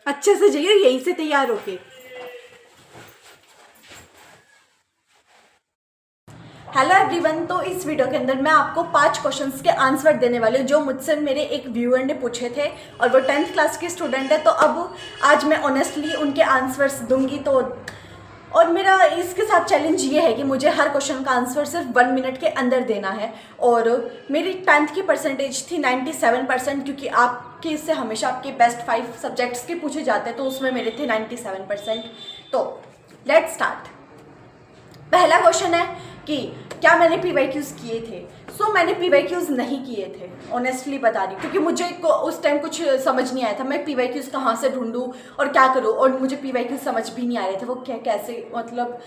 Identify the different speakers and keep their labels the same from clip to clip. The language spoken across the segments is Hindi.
Speaker 1: अच्छे से जाइए, यहीं से तैयार होके। हेलो एवरीवन, तो इस वीडियो के अंदर मैं आपको 5 क्वेश्चंस के आंसर देने वाली हूँ जो मुझसे मेरे एक व्यूअर ने पूछे थे, और वो 10th क्लास के स्टूडेंट है। तो अब आज मैं ऑनेस्टली उनके आंसर्स दूंगी। तो और मेरा इसके साथ चैलेंज ये है कि मुझे हर क्वेश्चन का आंसर सिर्फ 1 मिनट के अंदर देना है। और मेरी 10th की परसेंटेज थी 97%, क्योंकि आपके इससे हमेशा आपके बेस्ट 5 सब्जेक्ट्स के पूछे जाते हैं, तो उसमें मेरे थे 97%। तो लेट्स स्टार्ट। पहला क्वेश्चन है कि क्या मैंने पीवाईक्यूज किए थे। मैंने पीवाईक्यूज नहीं किए थे, ऑनेस्टली बता रही हूँ, क्योंकि मुझे उस टाइम कुछ समझ नहीं आया था मैं पीवाईक्यूज कहाँ से ढूंढूं और क्या करूँ। और मुझे पीवाईक्यूज समझ भी नहीं आ रहे थे, वो कैसे मतलब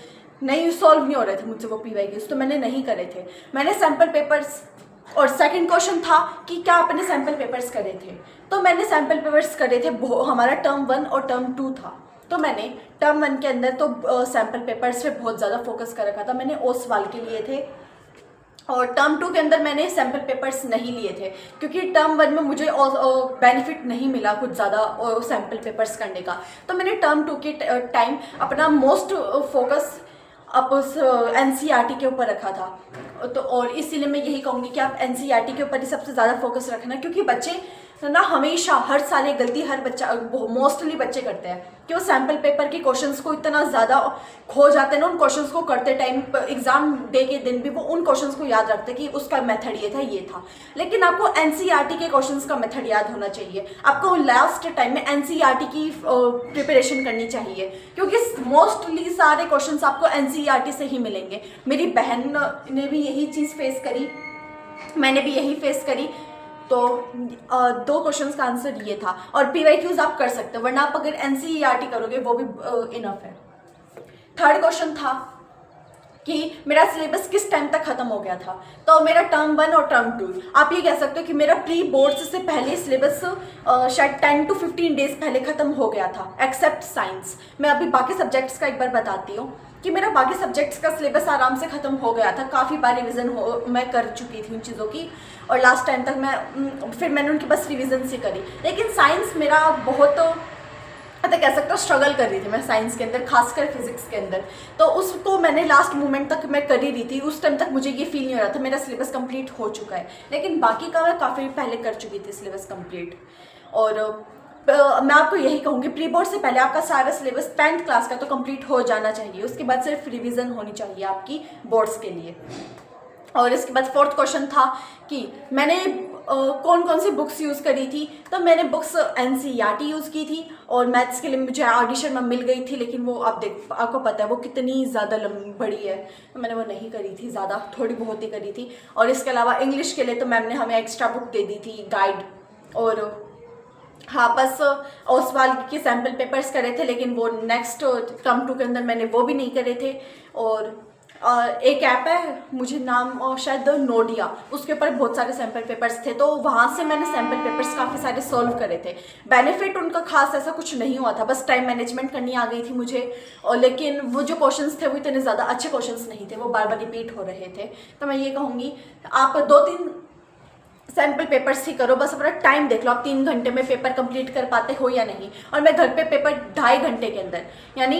Speaker 1: नहीं सॉल्व नहीं हो रहे थे मुझसे वो पीवाईक्यूज, तो मैंने नहीं करे थे। मैंने सैम्पल पेपर्स, और सेकंड क्वेश्चन था कि क्या आपने सैम्पल पेपर्स करे थे। तो मैंने सैम्पल पेपर्स करे थे, हमारा टर्म 1 और टर्म 2 था। तो मैंने टर्म 1 के अंदर तो सैम्पल पेपर्स पे बहुत ज़्यादा फोकस कर रखा था, मैंने ओ सवाल के लिए थे। और टर्म 2 के अंदर मैंने सैम्पल पेपर्स नहीं लिए थे, क्योंकि टर्म 1 में मुझे बेनिफिट नहीं मिला कुछ ज़्यादा सैम्पल पेपर्स करने का। तो मैंने टर्म 2 के टाइम अपना मोस्ट फोकस अब उस NCERT के ऊपर रखा था। तो और इसीलिए मैं यही कहूँगी कि आप NCERT के ऊपर ही सबसे ज़्यादा फोकस रखना, क्योंकि बच्चे ना हमेशा हर साल ये गलती हर बच्चा मोस्टली बच्चे करते हैं कि वो सैम्पल पेपर के क्वेश्चंस को इतना ज़्यादा खो जाते हैं ना, उन क्वेश्चंस को करते टाइम एग्जाम डे के दिन भी वो उन क्वेश्चंस को याद रखते हैं कि उसका मेथड ये था। लेकिन आपको NCERT के क्वेश्चंस का मेथड याद होना चाहिए, आपको लास्ट टाइम में NCERT की प्रिपरेशन करनी चाहिए, क्योंकि मोस्टली सारे क्वेश्चंस आपको NCERT से ही मिलेंगे। मेरी बहन ने भी यही चीज़ फेस करी, मैंने भी यही फेस करी। तो 2 क्वेश्चंस का आंसर ये था। और पीवाईक्यूज आप कर सकते हो, वरना आप अगर NCERT करोगे वो भी इनफ है। थर्ड क्वेश्चन था कि मेरा सिलेबस किस टाइम तक खत्म हो गया था। तो मेरा टर्म 1 और टर्म 2, आप ये कह सकते हो कि मेरा प्री बोर्ड्स से पहले सिलेबस शायद 10 to 15 डेज पहले खत्म हो गया था, एक्सेप्ट साइंस। मैं अभी बाकी सब्जेक्ट्स का एक बार बताती हूँ कि मेरा बाकी सब्जेक्ट्स का सिलेबस आराम से खत्म हो गया था, काफ़ी बार रिविज़न मैं कर चुकी थी उन चीज़ों की, और लास्ट टाइम तक फिर मैंने उनकी बस रिविज़न से करी। लेकिन साइंस मेरा बहुत तो कह सकते हो स्ट्रगल कर रही थी मैं साइंस के अंदर, खासकर फिजिक्स के अंदर। तो उसको मैंने लास्ट मोमेंट तक मैं कर ही रही थी, उस टाइम तक मुझे ये फील नहीं हो रहा था मेरा सिलेबस कंप्लीट हो चुका है। लेकिन बाकी का मैं काफ़ी पहले कर चुकी थी सिलेबस कंप्लीट। और मैं आपको यही कहूँगी, प्री बोर्ड से पहले आपका सारा सिलेबस 10th क्लास का तो कंप्लीट हो जाना चाहिए, उसके बाद सिर्फ रिविज़न होनी चाहिए आपकी बोर्ड्स के लिए। और इसके बाद फोर्थ क्वेश्चन था कि मैंने कौन कौन सी बुक्स यूज़ करी थी। तो मैंने बुक्स NCERT यूज़ की थी, और मैथ्स के लिए मुझे RD शर्मा मिल गई थी, लेकिन वो आपको पता है वो कितनी ज़्यादा बड़ी है, तो मैंने वो नहीं करी थी ज़्यादा, थोड़ी बहुत ही करी थी। और इसके अलावा इंग्लिश के लिए तो मैम ने हमें एक्स्ट्रा बुक दे दी थी, गाइड। और हाँ, बस ओसवाल के सैम्पल पेपर्स करे थे, लेकिन वो नेक्स्ट टर्म 2 के अंदर मैंने वो भी नहीं करे थे। और एक ऐप है, मुझे नाम शायद नोडिया, उसके ऊपर बहुत सारे सैम्पल पेपर्स थे, तो वहाँ से मैंने सैम्पल पेपर्स काफ़ी सारे सॉल्व करे थे। बेनिफिट उनका खास ऐसा कुछ नहीं हुआ था, बस टाइम मैनेजमेंट करनी आ गई थी मुझे। और लेकिन वो जो क्वेश्चंस थे वो इतने ज़्यादा अच्छे क्वेश्चंस नहीं थे, वो बार बार रिपीट हो रहे थे। तो मैं ये कहूँगी आप 2-3 सैम्पल पेपर्स ही करो, बस अपना टाइम देख लो, आप 3 घंटे में पेपर कंप्लीट कर पाते हो या नहीं। और मैं घर पे पेपर 2.5 घंटे के अंदर, यानी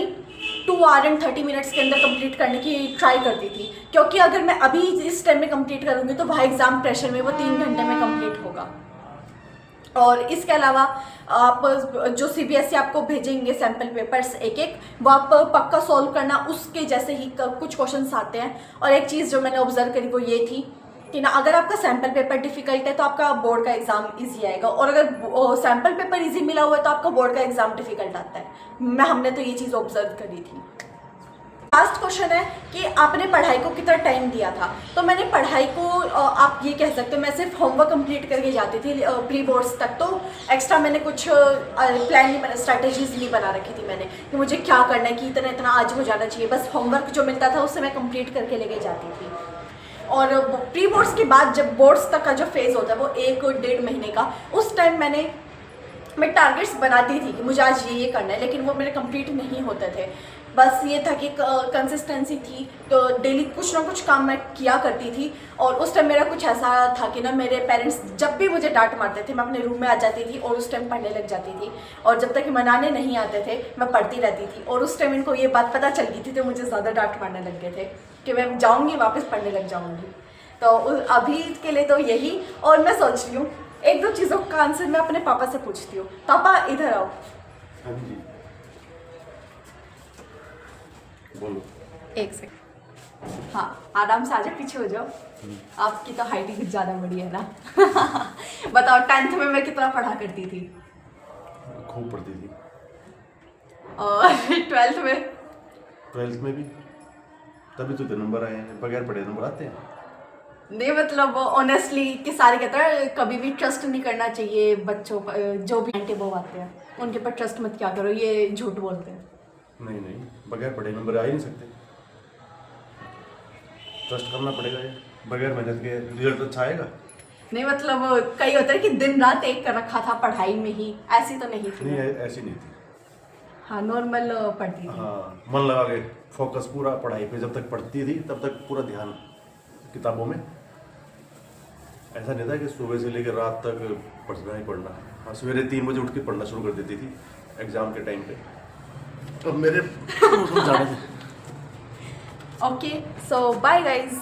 Speaker 1: 2 hours and 30 minutes के अंदर कंप्लीट करने की ट्राई करती थी, क्योंकि अगर मैं अभी इस टाइम में कंप्लीट करूँगी तो वहाँ एग्ज़ाम प्रेशर में वो 3 घंटे में कंप्लीट होगा। और इसके अलावा आप जो CBSE आपको भेजेंगे सैम्पल पेपर्स एक एक, वो आप पक्का सॉल्व करना, उसके जैसे ही कुछ क्वेश्चंस आते हैं। और एक चीज़ जो मैंने ऑब्जर्व करी वो ये थी कि ना, अगर आपका सैम्पल पेपर डिफिकल्ट है तो आपका बोर्ड का एग्जाम इजी आएगा, और अगर सैम्पल पेपर इजी मिला हुआ है तो आपका बोर्ड का एग्जाम डिफिकल्ट आता है। हमने तो ये चीज़ ऑब्जर्व करी थी। लास्ट क्वेश्चन है कि आपने पढ़ाई को कितना टाइम दिया था। तो मैंने पढ़ाई को आप ये कह सकते हो, मैं सिर्फ होमवर्क कंप्लीट करके जाती थी प्री बोर्ड्स तक, तो एक्स्ट्रा मैंने कुछ प्लान नहीं बना, स्ट्रैटेजीज नहीं बना रखी थी मैंने कि मुझे क्या करना है, कि इतना इतना आज हो जाना चाहिए। बस होमवर्क जो मिलता था उससे मैं कंप्लीट करके लेके जाती थी। और प्री बोर्ड्स के बाद जब बोर्ड्स तक का जो फेज़ होता है वो 1-1.5 महीने का, उस टाइम मैंने मैं टारगेट्स बनाती थी कि मुझे आज ये करना है, लेकिन वो मेरे कंप्लीट नहीं होते थे। बस ये था कि कंसिस्टेंसी थी, तो डेली कुछ ना कुछ काम मैं किया करती थी। और उस टाइम मेरा कुछ ऐसा था कि ना, मेरे पेरेंट्स जब भी मुझे डांट मारते थे मैं अपने रूम में आ जाती थी और उस टाइम पढ़ने लग जाती थी। और जब तक मनाने नहीं आते थे मैं पढ़ती रहती थी। और उस टाइम इनको ये बात पता चल गई थी तो मुझे ज़्यादा डांट मारने लग गए थे कि मैं जाऊँगी वापस पढ़ने लग जाऊँगी। तो अभी के लिए तो यही। और मैं सोच रही हूँ एक दो चीज़ों का आंसर मैं अपने पापा से पूछती हूँ। पापा इधर आओ।
Speaker 2: हाँ जी, बोलो।
Speaker 1: एक सेकंड, हाँ आराम से आ जाओ, पीछे हो जाओ। आपकी तो हाइट ही कुछ ज़्यादा बड़ी है ना। बताओ 10th में मैं कितना पढ़ा करती थी?
Speaker 2: खूब पढ़ती थी।
Speaker 1: और 12th में?
Speaker 2: 12th में भी। तभी तो इतने नंबर आए हैं, बगैर पढ़े नंबर आते हैं।
Speaker 1: नहीं मतलब ऑनेस्टली कि सारे कहते हैं कभी भी ट्रस्ट नहीं करना चाहिए बच्चों पर, जो भी आंटी वो आते हैं उनके पर ट्रस्ट मत क्या करो, ये झूठ बोलते हैं।
Speaker 2: नहीं नहीं, बगैर पढ़े नंबर आ ही नहीं सकते। ट्रस्ट करना पड़ेगा, ये बगैर मेहनत के रिजल्ट अच्छा आएगा।
Speaker 1: नहीं मतलब कई होता है कि दिन रात एक कर रखा था पढ़ाई में ही, ऐसी तो नहीं थी।
Speaker 2: नहीं, ऐसी नहीं थी।
Speaker 1: हाँ नॉर्मल पढ़ती थी।
Speaker 2: हाँ, मन लगा के फोकस पूरा पढ़ाई पे, जब तक पढ़ती थी तब तक पूरा ध्यान किताबों में। ऐसा नहीं था कि सुबह से लेकर रात तक पढ़ना ही पढ़ना। हाँ, सवेरे 3 बजे उठ के पढ़ना शुरू कर देती थी एग्जाम के टाइम पे। तो मेरे जाने थे।
Speaker 1: Okay so bye guys.